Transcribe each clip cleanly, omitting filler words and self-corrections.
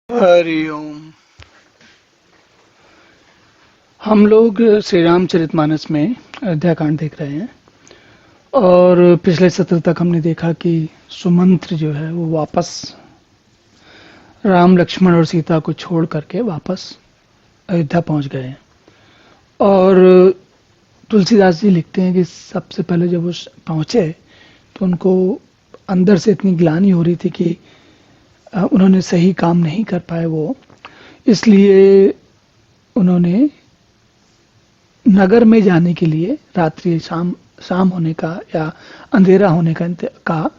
हरिओम। हम लोग श्री रामचरितमानस में अयोध्याकांड देख रहे हैं और पिछले सत्र तक हमने देखा कि सुमंत्र जो है वो वापस राम लक्ष्मण और सीता को छोड़ करके वापस अयोध्या पहुंच गए हैं। और तुलसीदास जी लिखते हैं कि सबसे पहले जब वो पहुंचे तो उनको अंदर से इतनी ग्लानि हो रही थी कि उन्होंने सही काम नहीं कर पाए वो, इसलिए उन्होंने नगर में जाने के लिए रात्रि शाम शाम होने का या अंधेरा होने का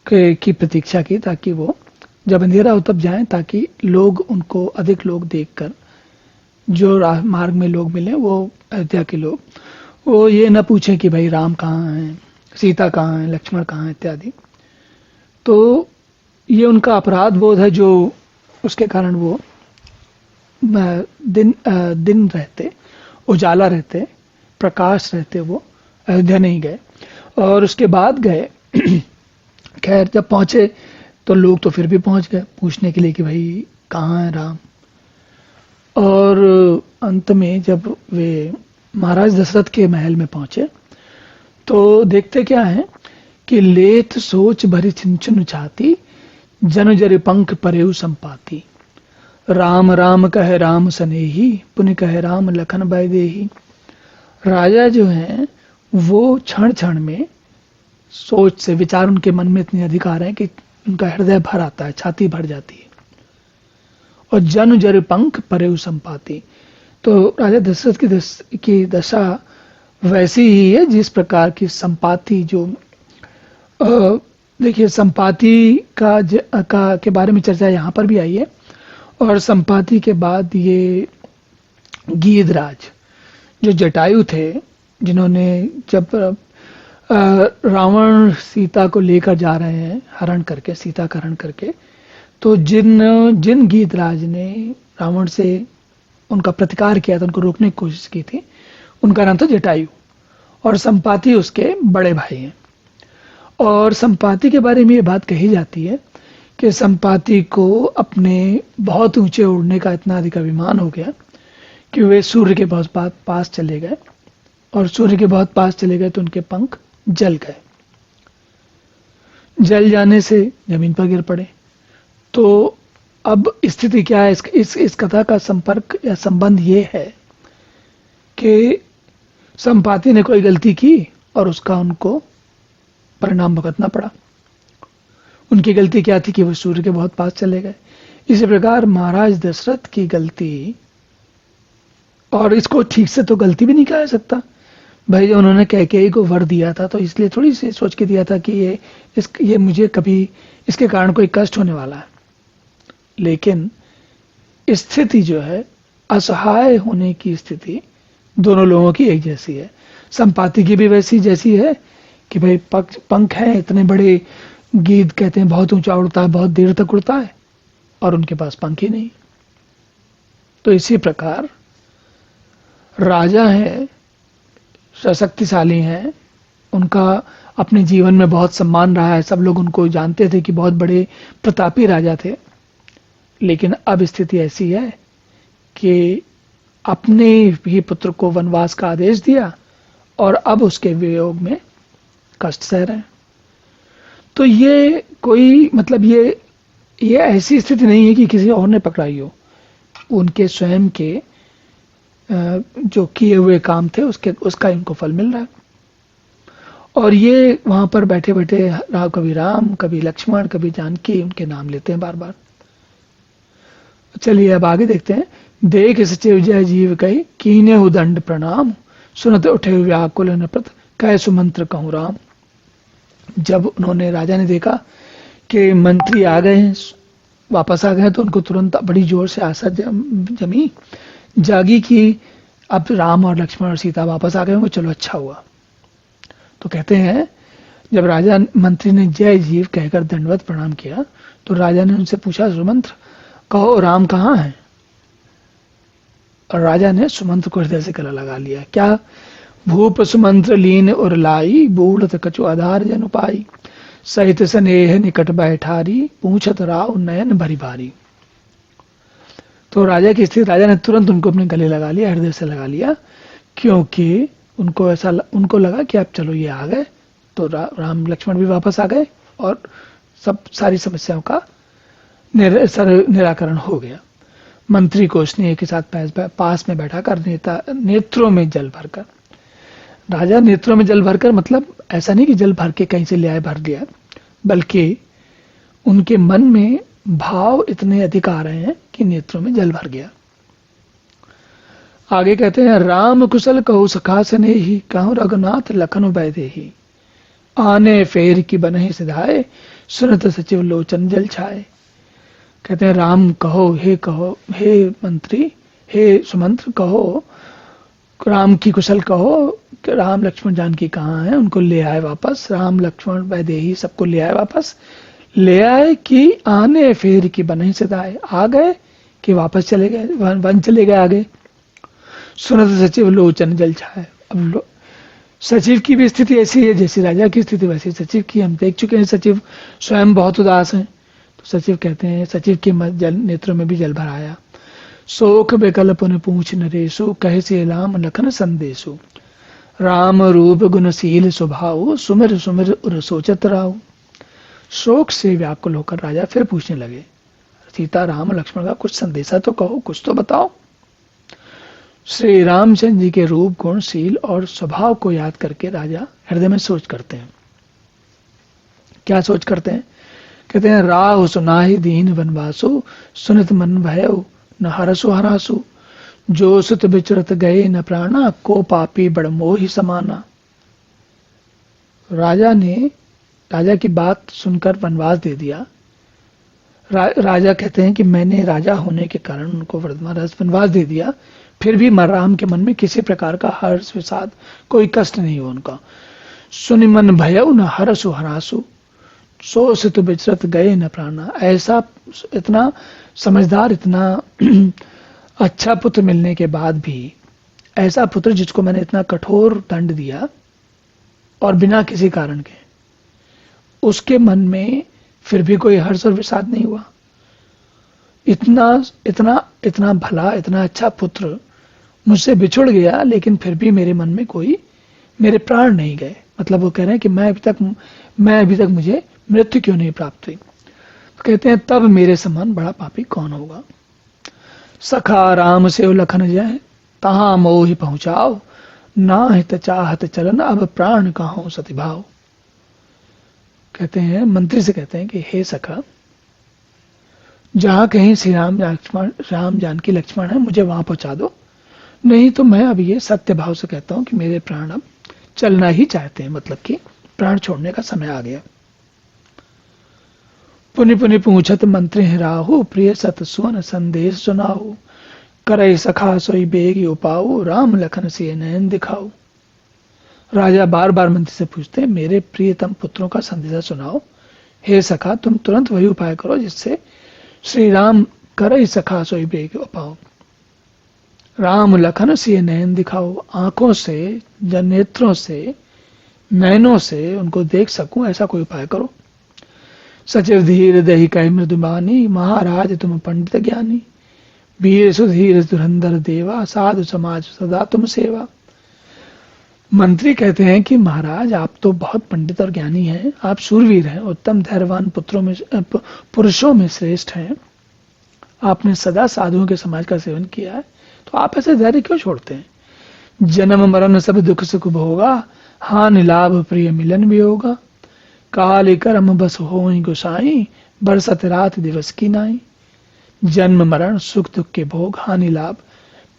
की प्रतीक्षा की, ताकि वो जब अंधेरा हो तब जाएं, ताकि लोग उनको अधिक लोग देखकर जो मार्ग में लोग मिले वो अयोध्या के लोग वो ये न पूछें कि भाई राम कहाँ हैं, सीता कहाँ हैं, लक्ष्मण कहाँ हैं इत्यादि। तो ये उनका अपराध बोध है जो उसके कारण वो दिन रहते, उजाला रहते, प्रकाश रहते वो अयोध्या नहीं गए। और उसके बाद गए खैर जब पहुंचे तो लोग तो फिर भी पहुंच गए पूछने के लिए कि भाई कहाँ है राम। और अंत में जब वे महाराज दशरथ के महल में पहुंचे तो देखते क्या है कि लेथ सोच भरी छिंचुन छाती, जन जरि पंख परेउ संपाती। राम राम कहे राम सनेही, पुनि कहे राम लखन बैदेही। राजा जो हैं वो क्षण क्षण में सोच से विचार उनके मन में इतने अधिक आ रहे हैं कि उनका हृदय भर आता है, छाती भर जाती है। और जन जर पंख परेउ संपाती, तो राजा दशरथ की दशा वैसी ही है जिस प्रकार की संपाति जो देखिए संपाति के बारे में चर्चा यहाँ पर भी आई है। और संपाति के बाद ये गीधराज जो जटायु थे, जिन्होंने जब रावण सीता को लेकर जा रहे हैं हरण करके, सीता का हरण करके, तो जिन गीधराज ने रावण से उनका प्रतिकार किया था, उनको रोकने की कोशिश की थी, उनका नाम था जटायु और संपाति उसके बड़े भाई हैं। और संपाति के बारे में ये बात कही जाती है कि संपाति को अपने बहुत ऊंचे उड़ने का इतना अधिक अभिमान हो गया कि वे सूर्य के बहुत पास चले गए, और सूर्य के बहुत पास चले गए तो उनके पंख जल गए। जल जाने से जमीन पर गिर पड़े। तो अब स्थिति क्या है, इस कथा का संपर्क या संबंध ये है कि संपाति ने कोई गलती की और उसका उनको परिणाम भुगतना पड़ा। उनकी गलती क्या थी कि वो सूर्य के बहुत पास चले गए। इसी प्रकार महाराज दशरथ की गलती, और इसको ठीक से तो गलती भी नहीं कहा जा सकता भाई, उन्होंने कैकेयी को वर दिया था तो इसलिए थोड़ी सी सोच के दिया था कि ये मुझे कभी इसके कारण कोई कष्ट होने वाला है। लेकिन स्थिति जो है, असहाय होने की स्थिति दोनों लोगों की एक जैसी है। संपाति की भी वैसी जैसी है कि भाई पंख है, इतने बड़े गीध कहते हैं बहुत ऊंचा उड़ता है, बहुत देर तक उड़ता है, और उनके पास पंख ही नहीं। तो इसी प्रकार राजा है, शक्तिशाली हैं, उनका अपने जीवन में बहुत सम्मान रहा है, सब लोग उनको जानते थे कि बहुत बड़े प्रतापी राजा थे। लेकिन अब स्थिति ऐसी है कि अपने ही पुत्र को वनवास का आदेश दिया और अब उसके वियोग में कष्ट सह रहे हैं। तो ये कोई मतलब ये ऐसी स्थिति नहीं है कि किसी और ने पकड़ाई हो, उनके स्वयं के जो किए हुए काम थे उसका इनको फल मिल रहा है। और ये वहां पर बैठे बैठे कभी राम, कभी लक्ष्मण, कभी जानकी उनके नाम लेते हैं बार बार। चलिए अब आगे देखते हैं। देख सचिव जय जीव कही, कीने उदंड प्रणाम, सुनत उठे व्याकुल नृपत, कह सुमंत्र कहूँ राम। जब उन्होंने राजा ने देखा कि मंत्री आ गए हैं, वापस आ गए, तो उनको तुरंत बड़ी जोर से आशा जागी कि अब राम और लक्ष्मण और सीता वापस आ गए होंगे, चलो अच्छा हुआ। तो कहते हैं जब राजा मंत्री ने जय जीव कहकर दंडवत प्रणाम किया तो राजा ने उनसे पूछा, सुमंत्र कहो राम कहाँ है। और राजा ने सुमंत्र को हृदय से गला लगा लिया। क्या भूप सुमंत्र लीन और लाई, बूढ़त कछु आधार जन उपाई, सहित स्नेह निकट बैठारी, पूछत राव नयन भरी भारी। तो राजा की स्थिति, राजा ने तुरंत उनको अपने गले लगा लिया, हृदय से लगा लिया, क्योंकि उनको लगा कि अब चलो ये आ गए तो राम लक्ष्मण भी वापस आ गए और सारी समस्याओं का निराकरण हो गया। मंत्री को स्नेह के साथ पास में बैठाकर नेत्रों में जल भरकर, राजा नेत्रों में जल भरकर मतलब ऐसा नहीं कि जल भर के कहीं से ले आए भर दिया, बल्कि उनके मन में भाव इतने अधिक आ रहे हैं कि नेत्रों में जल भर गया। आगे कहते हैं, राम कुशल कहु सखा सने ही, कहूं रघुनाथ लखन वैदे ही, आने फेर की बनहि सिधाए, सुनत सचिव लोचन जल छाए। कहते हैं राम कहो, हे मंत्री, हे सुमंत्र कहो, राम की कुशल कहो कि राम लक्ष्मण जानकी कहाँ है, उनको ले आए वापस, राम लक्ष्मण वैदेही सबको ले आए वापस, ले आए कि आने फेर की बनहि सिधाए, आ गए कि वापस चले गए, वन चले गए आगे। सुनत सचिव लोचन जल छाए। अब सचिव की भी स्थिति ऐसी है जैसी राजा की स्थिति वैसी सचिव की, हम देख चुके हैं सचिव स्वयं बहुत उदास हैं। तो सचिव कहते हैं, सचिव के नेत्रों में भी जल भर आया। शोक विकल्प न पूछ नरेशु, कहे से राम लखन संदेशु, राम रूप गुणशील स्वभाव, सुमिर सुमिर उर सोचत राव। शोक से व्याकुल होकर राजा फिर पूछने लगे, सीता राम लक्ष्मण का कुछ संदेशा तो कहो, कुछ तो बताओ। श्री रामचंद्र जी के रूप गुणशील और स्वभाव को याद करके राजा हृदय में सोच करते हैं। क्या सोच करते हैं? कहते हैं, राह सुनाहि दीन वनवासु, सुनित मन भयउ न हरसु हरासु, जो सुत विचरत गए न प्राणा, को पापी बड़ मोहि समाना। राजा की बात सुनकर वनवास दे दिया। राजा कहते हैं कि मैंने राजा होने के कारण उनको वनवास दे दिया, फिर भी राम के मन में किसी प्रकार का हर्ष विषाद कोई कष्ट नहीं हुआ उनका। सुनि मन भयउ न हरसु हरासु, सो सित विचरत गए न प्राणा। ऐसा इतना समझदार, इतना अच्छा पुत्र मिलने के बाद भी, ऐसा पुत्र जिसको मैंने इतना कठोर दंड दिया और बिना किसी कारण के, उसके मन में फिर भी कोई हर्ष और विषाद नहीं हुआ। इतना भला, इतना अच्छा पुत्र मुझसे बिछुड़ गया, लेकिन फिर भी मेरे मन में मेरे प्राण नहीं गए। मतलब वो कह रहे हैं कि मैं अभी तक मुझे मृत्यु क्यों नहीं प्राप्त हुई। तो कहते हैं, तब मेरे समान बड़ा पापी कौन होगा। सखा राम से लखन जाए, तहां मोहि पहुंचाओ, ना हित चाहत चलन, अब प्राण कहां सतिभाव। कहते हैं, मंत्री से कहते हैं कि हे सखा, जहां कहीं श्री राम जानकी लक्ष्मण है, मुझे वहां पहुंचा दो, नहीं तो मैं अब ये सत्य भाव से कहता हूं कि मेरे प्राण अब चलना ही चाहते हैं, मतलब कि प्राण छोड़ने का समय आ गया। पुनि पुनि पूछत मंत्री राहु, प्रिय सत सुन संदेश सुनाऊ, करई सखा सोई बेग उपाऊ, राम लखन से नयन दिखाऊ। राजा बार बार मंत्री से पूछते हैं, मेरे प्रियतम पुत्रों का संदेशा सुनाओ, हे सखा तुम तुरंत वही उपाय करो जिससे श्री राम करई सखा सोई बेग उपाऊ, राम लखन से नयन दिखाओ, आंखों से, नेत्रों से, नयनों से उनको देख सकूं, ऐसा कोई उपाय करो। सचिव धीर दही कह मृदुबानी, महाराज तुम पंडित ज्ञानी, वीर सुधीर धुरंधर देवा, साधु समाज सदा तुम सेवा। मंत्री कहते हैं कि महाराज आप तो बहुत पंडित और ज्ञानी हैं, आप शूरवीर हैं, उत्तम धैर्यवान पुरुषों में श्रेष्ठ हैं, आपने सदा साधुओं के समाज का सेवन किया है, तो आप ऐसे धैर्य क्यों छोड़ते हैं। जन्म मरण सब दुख सुख भोगा, हानि लाभ प्रिय मिलन भी होगा, काल कर्म बस होई गोसाई, बरसत रात दिवस की नाई। जन्म मरण सुख दुख के भोग, हानि लाभ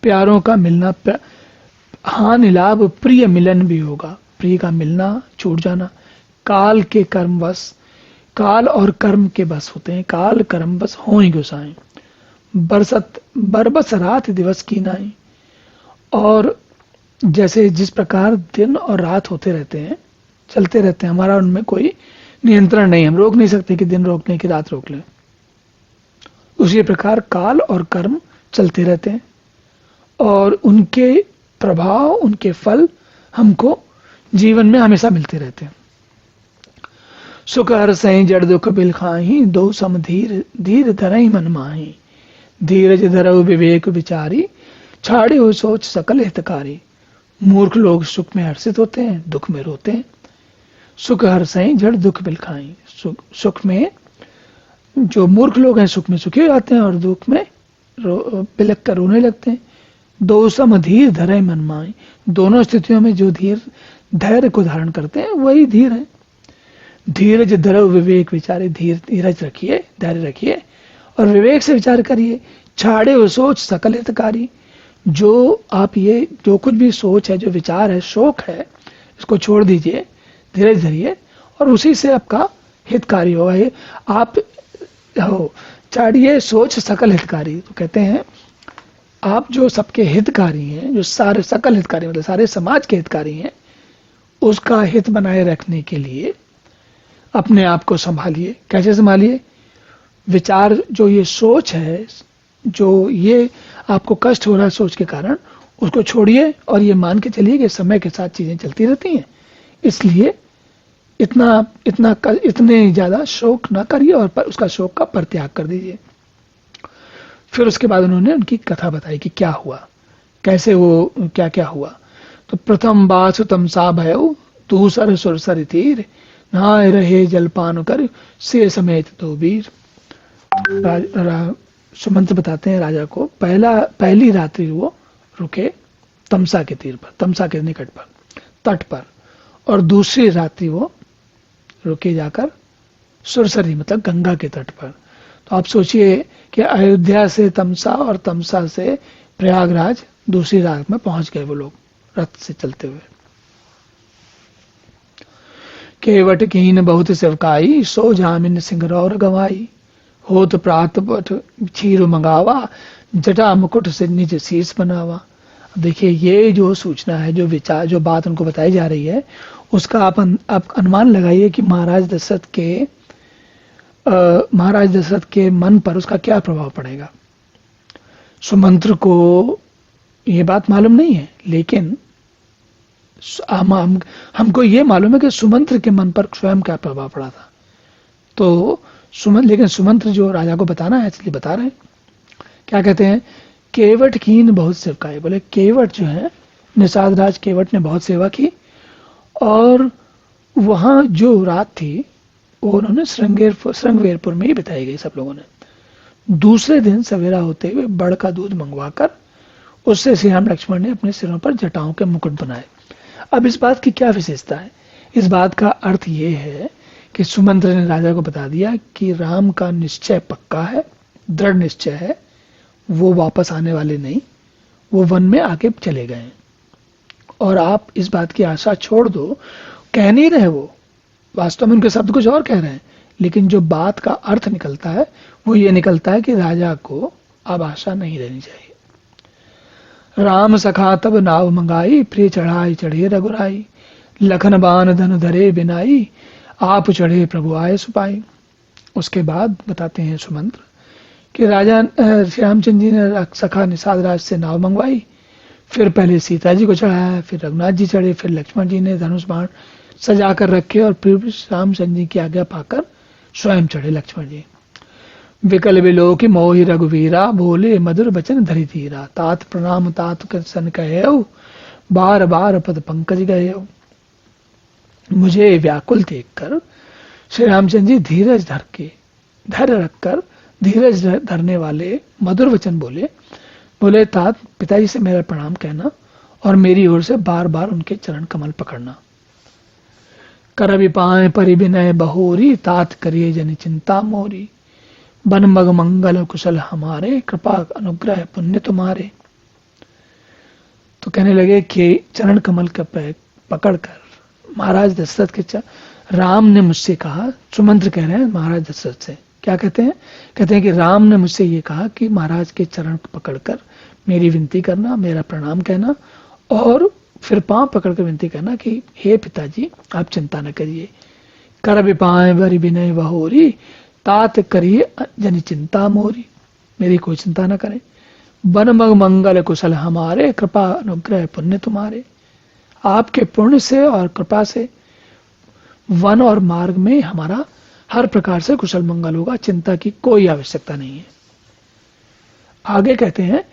प्यारों का मिलना, हानि लाभ प्रिय मिलन भी होगा, प्रिय का मिलना छूट जाना, काल के कर्म बस, काल और कर्म के बस होते हैं, काल कर्म बस होई गोसाई, बरबस रात दिवस की नाई। और जैसे जिस प्रकार दिन और रात होते रहते हैं, चलते रहते हैं, हमारा उनमें कोई नियंत्रण नहीं, हम रोक नहीं सकते कि दिन रोक लें कि रात रोक लें, उसी प्रकार काल और कर्म चलते रहते हैं और उनके प्रभाव, उनके फल हमको जीवन में हमेशा मिलते रहते हैं। सुख हर सही जड़ दुख बिल खाही, दो सम धीर धीर धरई मन माही, धीरज धरऊ विवेक विचारी, छाड़े हो सोच सकल हितकारी। मूर्ख लोग सुख में हर्षित होते हैं, दुख में रोते हैं। सुख हर्षई जड़ दुख बिलखाई। सुख में जो मूर्ख लोग हैं सुख में सुखी हो जाते हैं और दुख में बिलक कर रोने लगते हैं। दो सम धीर धरे मन माई। दोनों स्थितियों में जो धैर्य को धारण करते हैं वही धीर है। धीरज धरऊ विवेक विचारे। धीरज रखिए, धैर्य रखिए और विवेक से विचार करिए। छाड़े हो सोच सकल हितकारी। जो आप ये जो कुछ भी सोच है, जो विचार है, शोक है, इसको छोड़ दीजिए, धीरज धरिए और उसी से आपका हितकारी होगा। ये आप हो छाड़िए सोच सकल हितकारी। तो कहते हैं आप जो सबके हितकारी हैं, जो सारे सकल हितकारी मतलब सारे समाज के हितकारी हैं, उसका हित बनाए रखने के लिए अपने आप को संभालिए। कैसे संभालिए? विचार जो ये सोच है, जो ये आपको कष्ट हो रहा है सोच के कारण, उसको छोड़िए और ये मान के चलिए कि समय के साथ चीजें चलती रहती हैं, इसलिए इतने ज्यादा शोक ना करिए और उसका शोक का परित्याग कर दीजिए। फिर उसके बाद उन्होंने उनकी कथा बताई कि क्या हुआ, कैसे वो क्या क्या हुआ। तो प्रथम बासु तमसा भयउ, दूसर सुरसर तीर, नहाए रहे जलपान कर, से समेत दो वीर। सुमंत्र बताते हैं राजा को, पहली रात्रि वो रुके तमसा के तीर पर, तमसा के निकट पर, तट पर, और दूसरी रात्रि वो रुके जाकर सुरसरी मतलब गंगा के तट पर। तो आप सोचिए कि अयोध्या से तमसा और तमसा से प्रयागराज दूसरी रात में पहुंच गए वो लोग रथ से चलते हुए। केवट कीन बहुत सेवकाई, सो जामिन सिंगरौर गवाई। होत प्रात बठ क्षीर मंगावा, जटा मुकुट से निज शीश बनावा। देखिए ये जो सूचना है, जो विचार, जो बात उनको बताई जा रही है, उसका आप अनुमान लगाइए कि महाराज दशरथ के मन पर उसका क्या प्रभाव पड़ेगा। सुमंत्र को ये बात मालूम नहीं है, लेकिन हमको ये मालूम है कि सुमंत्र के मन पर स्वयं क्या प्रभाव पड़ा था। तो लेकिन सुमंत्र जो राजा को बताना है इसलिए बता रहे हैं। क्या कहते हैं? केवट कीन बहुत सेवकाई। बोले केवट जो है, निषाद राज केवट ने बहुत सेवा की और वहां जो रात थी वो उन्होंने श्रृंगवेरपुर में ही बिताई गई सब लोगों ने। दूसरे दिन सवेरा होते हुए बड़ का दूध मंगवाकर उससे श्री राम लक्ष्मण ने अपने सिरों पर जटाओं के मुकुट बनाए। अब इस बात की क्या विशेषता है? इस बात का अर्थ ये है कि सुमंत्र ने राजा को बता दिया कि राम का निश्चय पक्का है, दृढ़ निश्चय है, वो वापस आने वाले नहीं, वो वन में आके चले गए और आप इस बात की आशा छोड़ दो। कह नहीं रहे वो, वास्तव में उनके शब्द कुछ और कह रहे हैं, लेकिन जो बात का अर्थ निकलता है वो ये निकलता है कि राजा को अब आशा नहीं रहनी चाहिए। राम सखा तब नाव मंगाई, प्रिय चढ़ाई चढ़े रघुराई। लखन बान धन धरे बिनाई, आप चढ़े प्रभु आए सुपाई। उसके बाद बताते हैं सुमंत्र कि राजा श्री रामचंद्र जी ने सखा निषाद राज से नाव मंगवाई, फिर पहले सीता जी को चढ़ाया, फिर रघुनाथ जी चढ़े, फिर लक्ष्मण जी ने धनुष बाण सजा कर रखे और फिर रामचंद्र जी की आज्ञा पाकर स्वयं चढ़े लक्ष्मण जी। विकल विलो की मोहि रघुवीरा, बोले मधुर बचन धरि धीरा। तात प्रणाम तात सन कहे, बार बार पद पंकज गए। मुझे व्याकुल देखकर श्री रामचंद्र जी धैर्य रखकर धीरज धरने वाले मधुर वचन बोले तात पिताजी से मेरा प्रणाम कहना और मेरी ओर से बार बार उनके चरण कमल पकड़ना। कर विपाए परिविनय बहोरी, तात करिए जन चिंता मोरी। बन मग मंगल कुशल हमारे, कृपा अनुग्रह पुण्य तुम्हारे। तो कहने लगे कि चरण कमल का पकड़कर महाराज दशरथ के राम ने मुझसे कहा, सुमंत्र कह रहे हैं महाराज दशरथ से, क्या कहते हैं कि राम ने मुझसे ये कहा कि महाराज के चरण पकड़कर मेरी विनती करना, मेरा प्रणाम कहना और फिर पांव पकड़कर विनती करना कि हे पिताजी आप चिंता न करिए। कर विपाए बरि विनय बहोरी, तात करिए जनि चिंता मोरी। मेरी कोई चिंता न करें। बन मग मंगल कुशल हमारे, कृपा अनुग्रह पुण्य तुम्हारे। आपके पुण्य से और कृपा से वन और मार्ग में हमारा हर प्रकार से कुशल मंगल होगा, चिंता की कोई आवश्यकता नहीं है। आगे कहते हैं,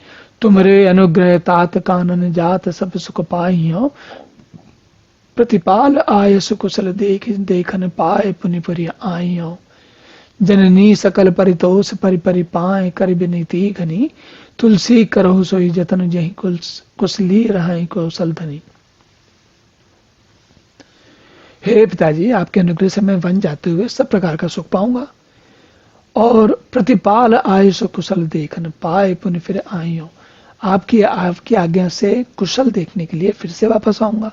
तुमरे अनुग्रह तात कानन जात सब सुख पाइयो, प्रतिपाल आय सुकुशल देखन पाए पुनि परि आइयो, जननी सकल परितोष परि परि पाए कर विनीति घनी, तुलसी करहु सोई जतन जहि कुशली रहाई कौशल धनी। हे पिताजी, आपके अनुग्रह से मैं वन जाते हुए सब प्रकार का सुख पाऊंगा, और प्रतिपाल आयुष कुशल देखन पाए पुनः फिर आइयो, आपकी आज्ञा से कुशल देखने के लिए फिर से वापस आऊंगा।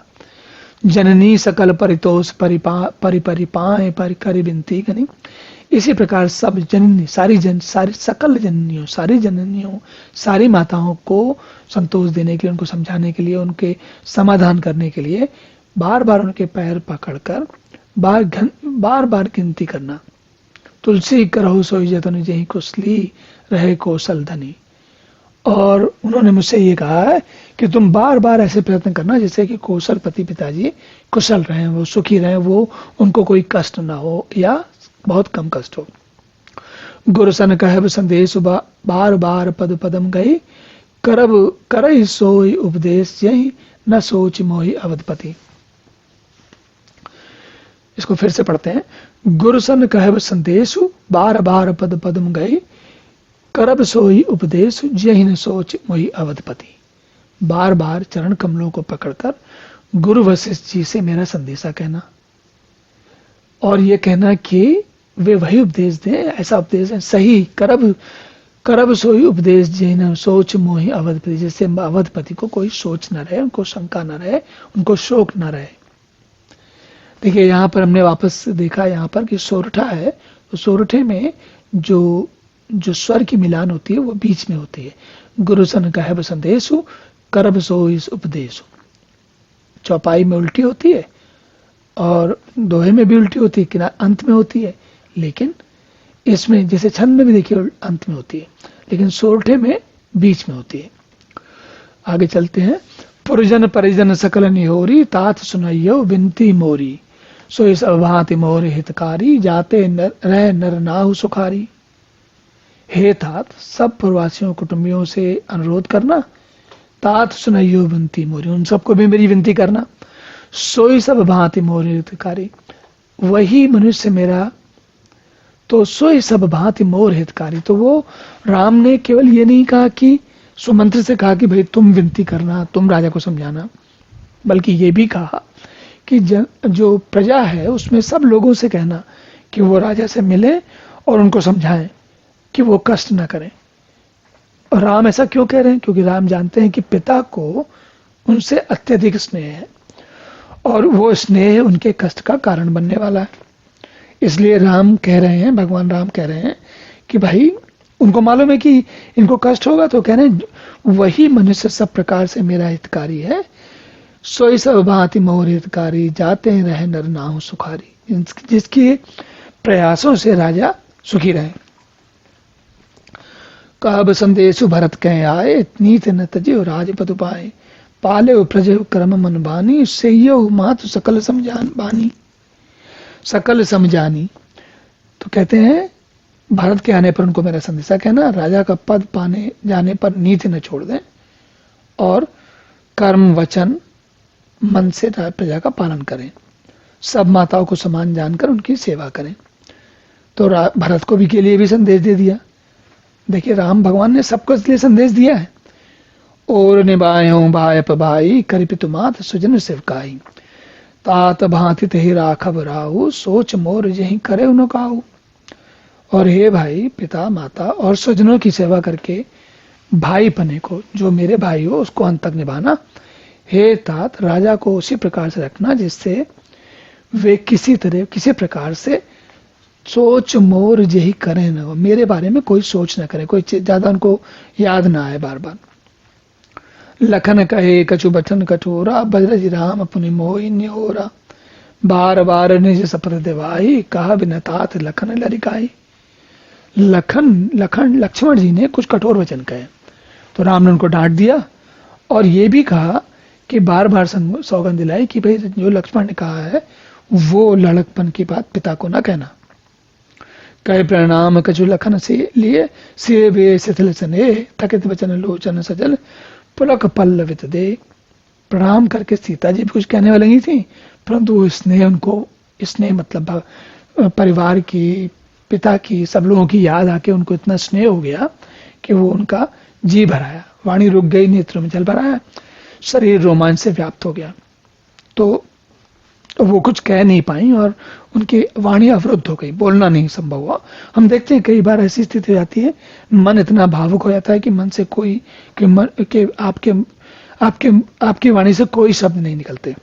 जननी सकल परितोष परि परि पाए परि करि विनती घनी। इसी प्रकार सब जननी, सारी सकल जननियों, सारी जननियों, सारी माताओं को संतोष देने के लिए, उनको समझाने के लिए, उनके समाधान करने के लिए बार बार उनके पैर पकड़कर बार बार गिनती करना। तुलसी करहु सोई जतन जहि कुशली रहे कौशल धनी। और उन्होंने मुझसे ये कहा है कि तुम बार बार ऐसे प्रयत्न करना जैसे कि कौशल पति पिताजी कुशल रहें, वो सुखी रहें, वो उनको कोई कष्ट ना हो या बहुत कम कष्ट हो। गुरु सन कहब संदेश बार बार पद पदम गई, करब करई सोई उपदेश यही न सोच मोहि अवधपति। इसको फिर से पढ़ते हैं। गुरु सन कहब संदेश बार बार पद पदम गई, करब सोई उपदेश यही न सोच मोहि अवधपति। बार बार चरण कमलों को पकड़कर गुरु वशिष्ठ जी से मेरा संदेशा कहना, और ये कहना कि वे वही उपदेश दें, ऐसा उपदेश है सही, करब सोई उपदेश यही न सोच मोहि अवधपति, जैसे अवधपति को कोई सोच न रहे, उनको शंका न रहे, उनको शोक न रहे। देखिए यहाँ पर हमने वापस देखा यहाँ पर कि सोरठा है, तो सोरठे में जो स्वर की मिलान होती है वो बीच में होती है। गुरु सन कहब संदेशु करब सोई उपदेशु। चौपाई में उल्टी होती है और दोहे में भी उल्टी होती है, किनारे अंत में होती है, लेकिन इसमें जैसे छंद में भी देखिए अंत में होती है, लेकिन सोरठे में बीच में होती है। आगे चलते हैं। पुरजन परिजन सकल निहोरी, तात सुनइयो विनती मोरी, सोई सब भांति मोर हितकारी, जाते रह नर नाहु सुखारी। हे तात, सब प्रवासियों कुटुंबियों से अनुरोध करना, तात सुनइयो विनती मोरी, उन सबको भी मेरी विनती करना। सोई सब भांति मोर हितकारी, वही मनुष्य मेरा, तो सोई सब भांति मोर हितकारी। तो वो राम ने केवल ये नहीं कहा कि सुमंत्र से कहा कि भाई तुम विनती करना, तुम राजा को समझाना, बल्कि ये भी कहा कि जो प्रजा है उसमें सब लोगों से कहना कि वो राजा से मिले और उनको समझाएं कि वो कष्ट ना करें। और राम ऐसा क्यों कह रहे हैं? क्योंकि राम जानते हैं कि पिता को उनसे अत्यधिक स्नेह है और वो स्नेह उनके कष्ट का कारण बनने वाला है। इसलिए राम कह रहे हैं, भगवान राम कह रहे हैं कि भाई उनको मालूम है कि इनको कष्ट होगा, तो कह रहे हैं वही मनुष्य सब प्रकार से मेरा हितकारी है, सोई सब भांति मोर हितकारी, जाते रहे नर नाहु सुखारी, जिसके प्रयासों से राजा सुखी रहे। कहब संदेशु भरत कह आए, नीत न तजियो राजपद पाए, पाले प्रजय कर्म मन बानी, सेयो मातु सकल समझान बानी, सकल समझानी। तो कहते हैं भारत के आने पर उनको मेरा संदेशा कहना, राजा का पद पाने जाने पर नीति न छोड़ दें और कर्म वचन मन से प्रजा का पालन करें, सब माताओं को समान जानकर उनकी सेवा करें। तो भरत को भी के लिए भी संदेश दे दिया। देखिए राम भगवान ने सबको इसलिए संदेश दिया है। और निभायो भायप भाई, करिपितु मात सुजन सेवकाई, तात भांति तहि राखब राहु, सोच मोर यही करे उन काहू। और हे भाई, पिता माता और स्वजनों की सेवा करके भाई पने को, जो मेरे भाई हो उसको अंत तक निभाना। हे तात, राजा को उसी प्रकार से रखना जिससे वे किसी प्रकार से सोच मोर यही करें न हो, मेरे बारे में कोई सोच न करें, कोई ज्यादा उनको याद ना आए बार बार। लखन कहे कछु बचन कठोरा, बजरज राम पुनि मोहि निहोरा, बार बार निज सपथ दिवाई, कहा बिन तात लखन लरिकाई। लक्ष्मण जी ने कुछ कठोर वचन कहे तो राम ने उनको डांट दिया और ये भी कहा कि बार बार सौगंध दिलाई कि भाई जो लक्ष्मण ने कहा है वो लड़कपन की बात पिता को ना कहना। कहे प्रणाम कछु लखन से लिए से वे शिथिल सने थकित वचन लोचन सजल पुलक पल्लवित दे। प्रणाम करके सीता जी भी कुछ कहने वाली नहीं थी, परंतु वो स्नेह उनको, स्नेह मतलब परिवार की, पिता की, सब लोगों की याद आके उनको इतना स्नेह हो गया कि वो उनका जी भराया, वाणी रुक गई, नेत्रों में जल भराया, शरीर रोमांच से व्याप्त हो गया। तो वो कुछ कह नहीं पाई और उनकी वाणी अवरुद्ध हो गई, बोलना नहीं संभव हुआ। हम देखते हैं कई बार ऐसी स्थिति हो जाती है, मन इतना भावुक हो जाता है कि मन से कोई कि आपके आपके आपकी वाणी से कोई शब्द नहीं निकलते।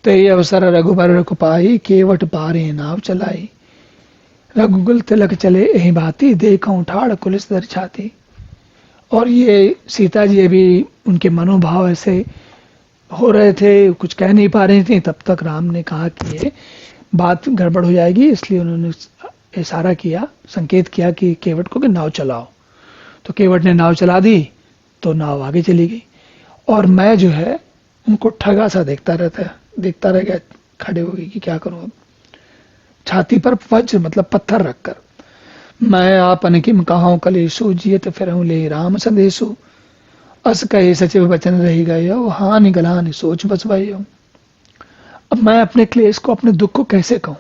तो ये अवसर रघुबर रघुपाई केवट पारे नाव चलाई, रघुकुल तिलक चले यही भांति देखा उठाड़ कुलिस दर छाती। और ये सीता जी भी उनके मनोभाव ऐसे हो रहे थे, कुछ कह नहीं पा रही थी। तब तक राम ने कहा कि ये बात गड़बड़ हो जाएगी, इसलिए उन्होंने इशारा किया, संकेत किया कि केवट को कि नाव चलाओ। तो केवट ने नाव चला दी तो नाव आगे चली गई और मैं जो है उनको ठगा सा देखता रह गया, खड़े हो गई कि क्या करूं अब। छाती पर वज्र मतलब पत्थर रखकर, मैं आपन किम कहाऊं कलेशु जियत फिर ले राम संदेशु, अस कहे सचिव वचन रही गए हो हानि गलानि सोच बसवाई हो। अब मैं अपने क्लेश को, अपने दुख को कैसे कहूं।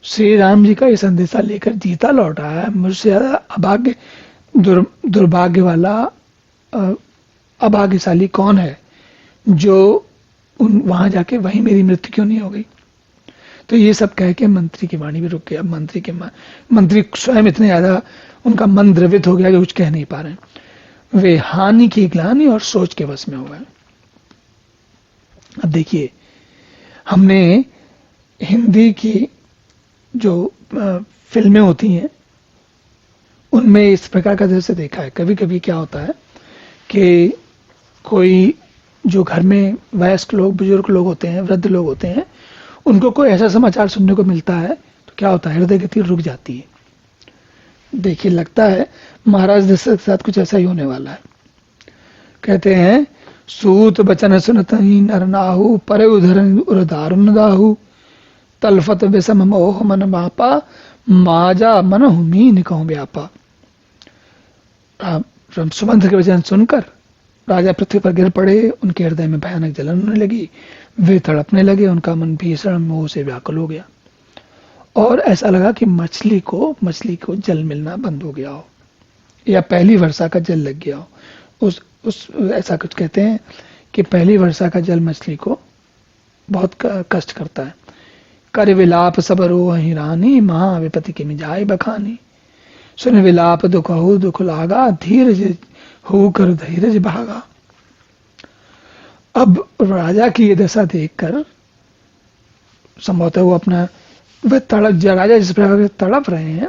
श्री राम जी का ये संदेशा लेकर जीता लौटा है, मुझसे ज्यादा अभाग्य दुर्भाग्य वाला अभाग्यशाली कौन है जो वहां जाके वहीं मेरी मृत्यु क्यों नहीं हो गई। तो ये सब कह के मंत्री की वाणी भी रुक गई। अब मंत्री स्वयं इतने ज्यादा उनका मन द्रवित हो गया कि कुछ कह नहीं पा रहे, वे हानि की ग्लानि और सोच के वश में हो गए। अब देखिए, हमने हिंदी की जो फिल्में होती हैं उनमें इस प्रकार का दृश्य देखा है। कभी कभी क्या होता है कि कोई जो घर में वयस्क लोग, बुजुर्ग लोग होते हैं, वृद्ध लोग होते हैं, उनको कोई ऐसा समाचार सुनने को मिलता है तो क्या होता है, हृदय गति रुक जाती है। देखिए, लगता है महाराज दशरथ के साथ कुछ ऐसा ही होने वाला है। कहते हैं, सूत बचन सुनतहि नर नाहु परे उधर दारुण दाहु, तलफत विषम मोह मन मापा माजा मन मीन कहूं व्यापा। सुमंत्र के वचन सुनकर राजा पृथ्वी पर गिर पड़े, उनके हृदय में भयानक जलन होने लगी, वे तड़पने लगे, उनका मन भीषण मोह से व्याकुल हो गया और ऐसा लगा कि मछली को जल मिलना बंद हो गया हो या पहली वर्षा का जल लग गया हो। उस ऐसा कुछ कहते हैं कि पहली वर्षा का जल मछली को बहुत कष्ट करता है। कर विलाप सब रोहि रानी महा विपत्ति के मिजाय बखानी, सुन विलाप दुख हो दुख लागा धीरज हो कर धीरज भागा। अब राजा की ये दशा देखकर संभवतः वो अपना राजा जिस प्रकार तड़प रहे हैं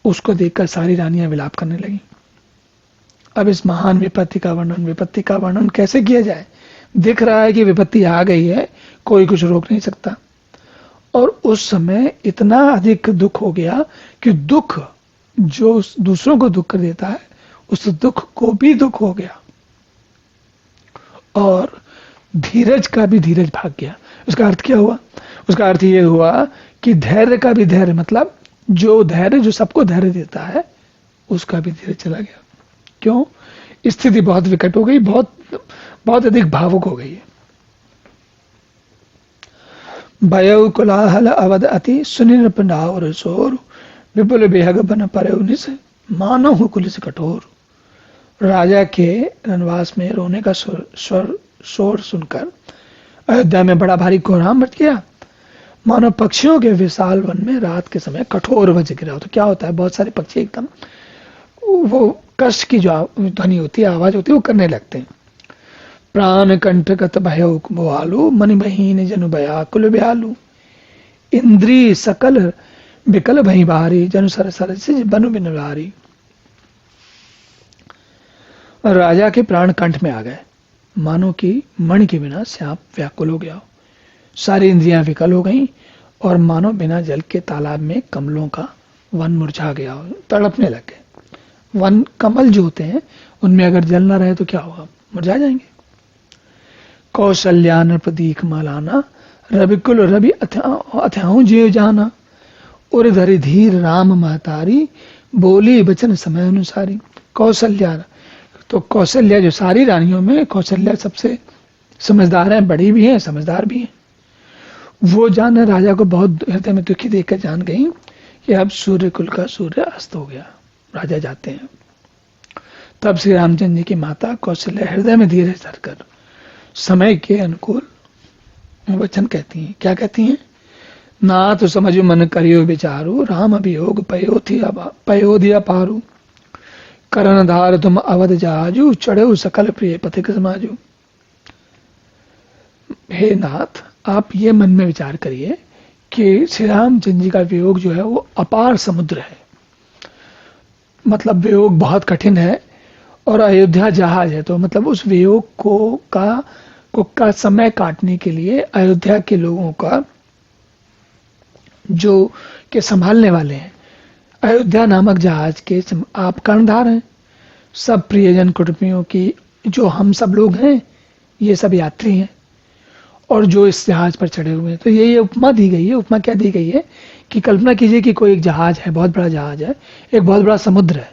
उसको देखकर सारी रानियां विलाप करने लगी। अब इस महान विपत्ति का वर्णन कैसे किया जाए। दिख रहा है कि विपत्ति आ गई है, कोई कुछ रोक नहीं सकता। और उस समय इतना अधिक दुख हो गया कि दुख जो दूसरों को दुख कर देता है, उस दुख को भी दुख हो गया और धीरज का भी धीरज भाग गया। उसका अर्थ क्या हुआ? उसका अर्थ ये हुआ कि धैर्य का भी धैर्य, मतलब जो सबको धैर्य देता है उसका भी धैर्य चला गया। क्यों? स्थिति बहुत विकट हो गई, बहुत अधिक भावुक हो गई है। भयउ कोलाहल अवध अति सुनिर पंडाउर सोर, विपुल बेहग बन परउ निस मानो कुलिस कठोर। राजा के रनवास में रोने का शोर सुनकर अयोध्या में बड़ा भारी कोहराम मच गया, मानो पक्षियों के विशाल वन में रात के समय कठोर वज गिरा हो। तो क्या होता है, बहुत सारे पक्षी एकदम वो कष्ट की जो ध्वनि होती है, आवाज होती है, वो करने लगते हैं। प्राण कंठगत भयो भयालु मन बहीन जनु भयाकुल ब्यालु, इंद्री सकल विकल भई भारी जनु सर सर से बनु बिन भारी। राजा के प्राण कंठ में आ गए, मानो कि मणि के बिना सांप व्याकुल हो गया हो। सारी इंद्रियां विकल हो गईं और मानो बिना जल के तालाब में कमलों का वन मुरझा गया हो, तड़पने लग गए। वन कमल जो होते हैं उनमें अगर जल ना रहे तो क्या होगा, मुरझा जाएंगे। कौशल्या नृपदीक मालाना रविकुल रवि अथाऊ जीव जाना, उर धरि धीर राम महतारी, बोली वचन समय अनुसारी। कौशल्या, तो कौशल्या जो सारी रानियों में कौशल्या सबसे समझदार है, बड़ी भी है समझदार भी है। वो जान राजा को बहुत हृदय में दुखी देखकर जान गई कि अब सूर्य कुल का सूर्य अस्त हो गया, राजा जाते हैं। तब श्री रामचंद्र जी की माता कौशल्या हृदय में धीरे धरकर समय के अनुकूल वचन कहती हैं। क्या कहती हैं? ना तो समझो मन करियो विचारू, राम अभियोग पयोधिया पारू। करण धार तुम अवध जहाजू, चढ़ो सकल प्रिय पथिक समाजू। हे नाथ, आप ये मन में विचार करिए कि श्री रामचंद्र जी का वियोग जो है वो अपार समुद्र है, मतलब वियोग बहुत कठिन है, और अयोध्या जहाज है, तो मतलब उस वियोग का समय काटने के लिए अयोध्या के लोगों का जो के संभालने वाले हैं, अयोध्या नामक जहाज के आप कर्णधार हैं। सब प्रियजन कुटुंबियों की जो हम सब लोग हैं, ये सब यात्री हैं और जो इस जहाज पर चढ़े हुए हैं। तो ये उपमा दी गई है। उपमा क्या दी गई है कि कल्पना कीजिए कि कोई एक जहाज है, बहुत बड़ा जहाज है, एक बहुत बड़ा समुद्र है।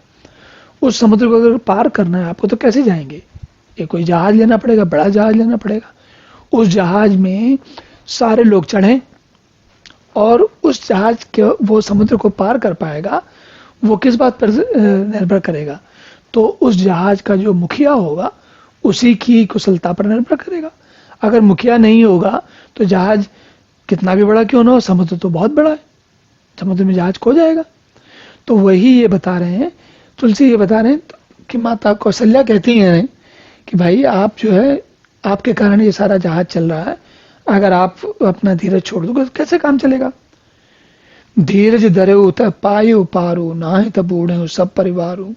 उस समुद्र को अगर पार करना है आपको तो कैसे जाएंगे? ये कोई जहाज लेना पड़ेगा, बड़ा जहाज लेना पड़ेगा। उस जहाज में सारे लोग चढ़ें और उस जहाज के वो समुद्र को पार कर पाएगा, वो किस बात पर निर्भर करेगा? तो उस जहाज का जो मुखिया होगा उसी की कुशलता पर निर्भर करेगा। अगर मुखिया नहीं होगा तो जहाज कितना भी बड़ा क्यों ना हो, समुद्र तो बहुत बड़ा है, समुद्र में जहाज खो जाएगा। तो वही ये बता रहे हैं, तुलसी ये बता रहे हैं कि माता कौशल्या कहती हैं कि भाई आप जो है, आपके कारण ये सारा जहाज चल रहा है, अगर आप अपना धीरज छोड़ दोगे तो कैसे काम चलेगा? धीरज धरे तब पायो पारो, नाहि तब बूढ़े सब परिवारो।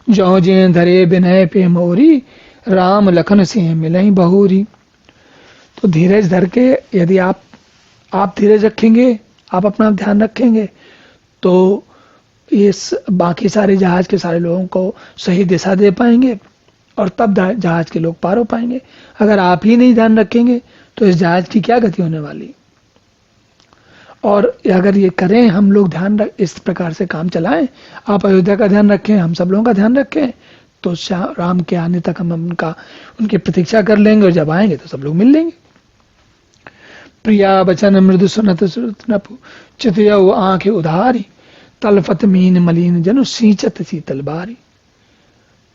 जौ जे धरे विनय पे मोरी, राम लखन सिंह मिलई बहोरी। तो धीरज धर के यदि आप धीरज रखेंगे, आप अपना ध्यान रखेंगे, तो इस बाकी सारे जहाज के सारे लोगों को सही दिशा दे पाएंगे और तब जहाज के लोग पार हो पाएंगे। अगर आप ही नहीं ध्यान रखेंगे तो इस जहाज की क्या गति होने वाली? और अगर ये करें हम लोग, इस प्रकार से काम चलाएं, आप अयोध्या का ध्यान रखें, हम सब लोगों का ध्यान रखें, तो राम के आने तक हम उनकी प्रतीक्षा कर लेंगे और जब आएंगे तो सब लोग मिल लेंगे। प्रिया वचन मृदु सुनत नपु, चितयौ आंखें उधारी, तलफत मीन मलिन जनु सींचत शीतल बारी।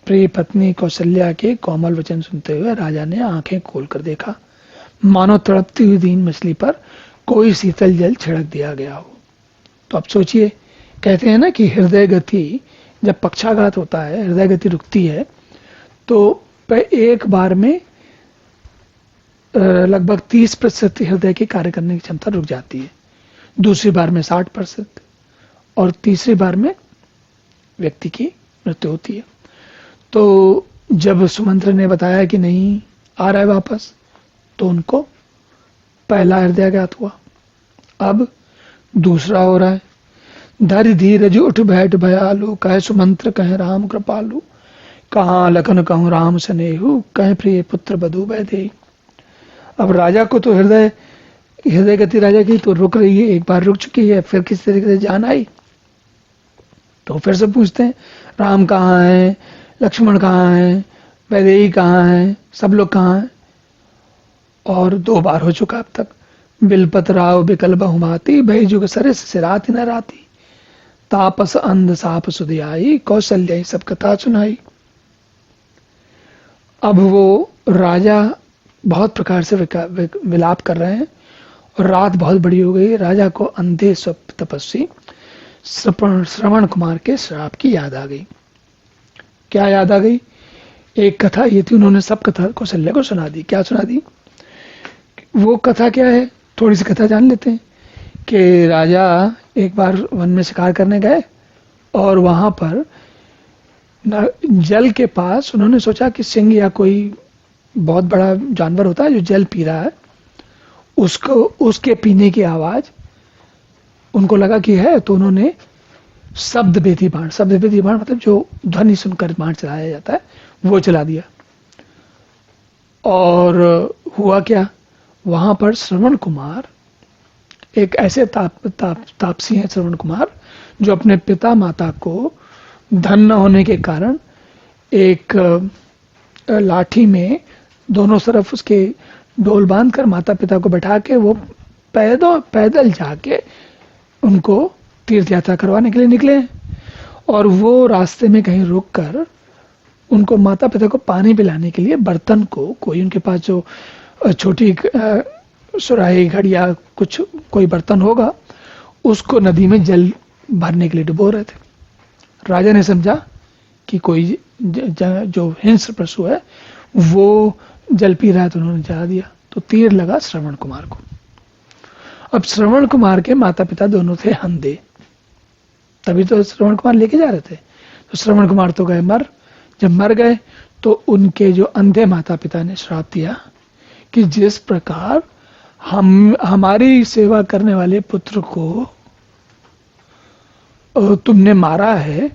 प्रिय पत्नी कौशल्या के कोमल वचन सुनते हुए राजा ने आंखें खोलकर देखा, मानो तड़पती हुई दीन मछली पर कोई शीतल जल छिड़क दिया गया हो। तो अब सोचिए, कहते हैं ना कि हृदय गति, जब पक्षाघात होता है, हृदय गति रुकती है, तो एक बार में लगभग 30% हृदय की कार्य करने की क्षमता रुक जाती है, दूसरी बार में 60% और तीसरी बार में व्यक्ति की मृत्यु होती है। तो जब सुमंत्र ने बताया कि नहीं आ रहा है वापस, तो उनको पहला हृदयाघात हुआ, अब दूसरा हो रहा है। धरि धीरज उठ बैठ भयालु, कह सुमंत्र कह राम कृपालु। कहाँ लखन कहूँ राम स्नेहु, कह प्रिय पुत्र बधु वैदेही। अब राजा को तो हृदय गति राजा की तो रुक रही है, एक बार रुक चुकी है, फिर किस तरीके से जान आई, तो फिर से पूछते हैं राम कहाँ है, लक्ष्मण कहाँ है, वैदेही कहाँ है, सब लोग कहाँ हैं? और 2 बार हो चुका अब तक। बिलपत राव बिकल बहुमाती, भय जुग सरस सिराती न राती। तापस अंध साप सुधियाई, कौशल्या सब कथा सुनाई। अब वो राजा बहुत प्रकार से विलाप कर रहे हैं और रात बहुत बड़ी हो गई। राजा को अंधे स्वप्न तपस्वी श्रवण कुमार के श्राप की याद आ गई। क्या याद आ गई? एक कथा ये थी, उन्होंने सब कथा कौशल्या को सुना दी। क्या सुना दी? वो कथा क्या है, थोड़ी सी कथा जान लेते हैं। कि राजा एक बार वन में शिकार करने गए और वहां पर जल के पास उन्होंने सोचा कि सिंह या कोई बहुत बड़ा जानवर होता है जो जल पी रहा है, उसके पीने की आवाज उनको लगा कि है, तो उन्होंने शब्द भेदी बाण मतलब जो ध्वनि सुनकर बाण चलाया जाता है वो चला दिया। और हुआ क्या, वहां पर श्रवण कुमार एक ऐसे तापसी हैं श्रवण कुमार, जो अपने पिता माता को धन न होने के कारण एक लाठी में दोनों तरफ उसके डोल बांधकर माता पिता को बैठा के वो पैदल जाके उनको तीर्थ यात्रा करवाने के लिए निकले। और वो रास्ते में कहीं रुक कर उनको माता पिता को पानी पिलाने के लिए बर्तन को, कोई उनके पास जो छोटी सुराही घड़िया कुछ कोई बर्तन होगा, उसको नदी में जल भरने के लिए डुबो रहे थे। राजा ने समझा कि कोई जो हिंस्र पशु है वो जल पी रहा है, तो उन्होंने जला दिया। तो तीर लगा श्रवण कुमार को। अब श्रवण कुमार के माता पिता दोनों थे अंधे, तभी तो श्रवण कुमार लेके जा रहे थे। तो श्रवण कुमार तो गए मर। जब मर गए तो उनके जो अंधे माता पिता ने श्राप दिया कि जिस प्रकार हमारी सेवा करने वाले पुत्र को तुमने मारा है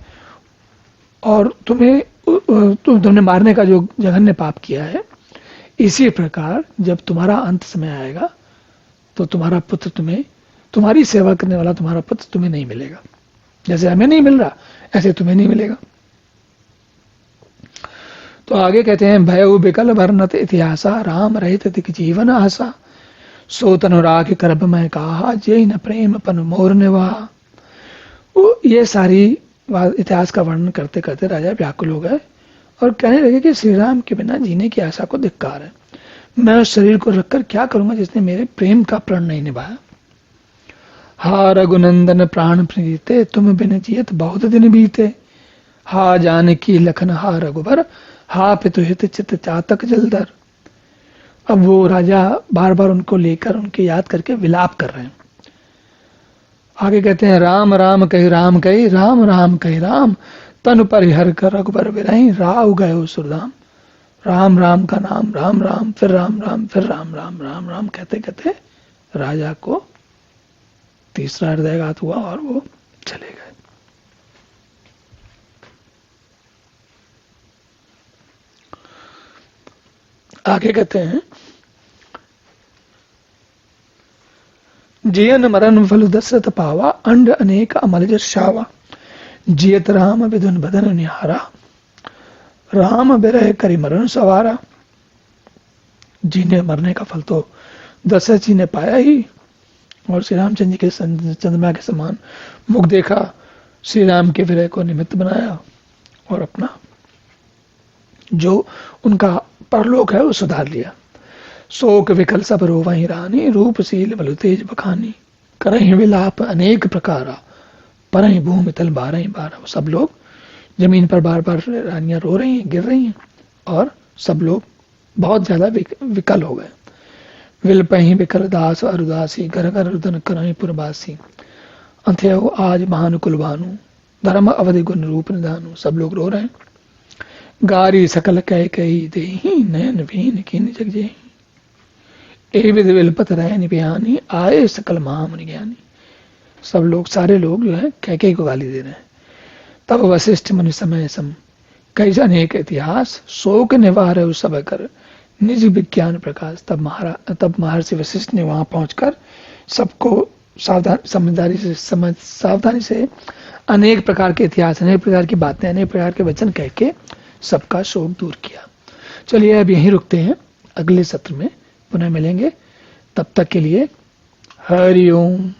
और तुमने मारने का जो जघन्य पाप किया है, इसी प्रकार जब तुम्हारा अंत समय आएगा तो तुम्हारा पुत्र तुम्हारी सेवा करने वाला तुम्हारा पुत्र तुम्हें नहीं मिलेगा। जैसे हमें नहीं मिल रहा ऐसे तुम्हें नहीं मिलेगा। तो आगे कहते हैं, भयउ विकल वर्णत इतिहासा, राम रहित तिक जीवन आशा, सो तनुराग करब मैं कहा, जय न प्रेम पन मोर निवाहा। ये सारी इतिहास का वर्णन करते करते राजा व्याकुल हो गए और कहने लगे कि श्री राम के बिना जीने की आशा को धिक्कार है। मैं उस शरीर को रखकर क्या करूंगा जिसने मेरे प्रेम का प्रण नहीं निभाया। हा रघुनंदन प्राण प्रीते, तुम बिन जियत बहुत दिन बीते। हा जानकी लखन हा रघुबर, हा पितुहित चित चातक जलधर। अब वो राजा बार बार उनको लेकर उनकी याद करके विलाप कर रहे हैं। आगे कहते हैं, राम राम कही राम कही, राम राम कही राम, तन परिहर कर रघुबर विरही, राव गयो सुरधाम। राम राम का नाम, राम राम, फिर राम राम, फिर राम राम, राम राम कहते कहते राजा को तीसरा हृदयघात हुआ और वो चले गए। आगे कहते हैं, जियन मरण फल दशरथ पावा, अंड अनेक अमल जस शावा। जियत राम विधुन बदन निहारा, राम बिरह करी मरण सवारा। जीने मरने का फल तो दशरथ जी ने पाया ही, और श्री रामचंद्र जी के चंद्रमा के समान मुख देखा, श्री राम के विरह को निमित्त बनाया और अपना जो उनका परलोक है वो सुधार लिया। शोक विकल सब रोवहि रानी, रूपशील बलु तेज बखानी। करहि विलाप अनेक प्रकारा, परहि भूमि तल बारहि बारा। सब लोग जमीन पर बार बार रानियां रो रही हैं, गिर रही हैं, और सब लोग बहुत ज्यादा विकल हो गए। विलपहि विकल दास अरुदासी, घर घर रुदन करहि पुरवासी। अंत्यहु आज महानुकुल भानु, धर्म अवधि गुण रूप निधानु। सब लोग रो रहे हैं। गारी सकल कह कही देहि, नयन भीन कीन जग जेहि। ए विधि विलपत रहनि बिहानी, आए सकल महामुनि ज्ञानी। सब लोग, सारे लोग जो है कह को गाली दे रहे हैं। तब वशिष्ठ मुनि समय सम, कई अनेक इतिहास, शोक निवार सब कर, निज विज्ञान प्रकाश। तब महर्षि वशिष्ठ ने वहां पहुंचकर सबको सावधानी से अनेक प्रकार के इतिहास, अनेक प्रकार की बातें, अनेक प्रकार के वचन कह के सबका शोक दूर किया। चलिए अब यहीं रुकते हैं, अगले सत्र में पुनः मिलेंगे। तब तक के लिए हरि ओम।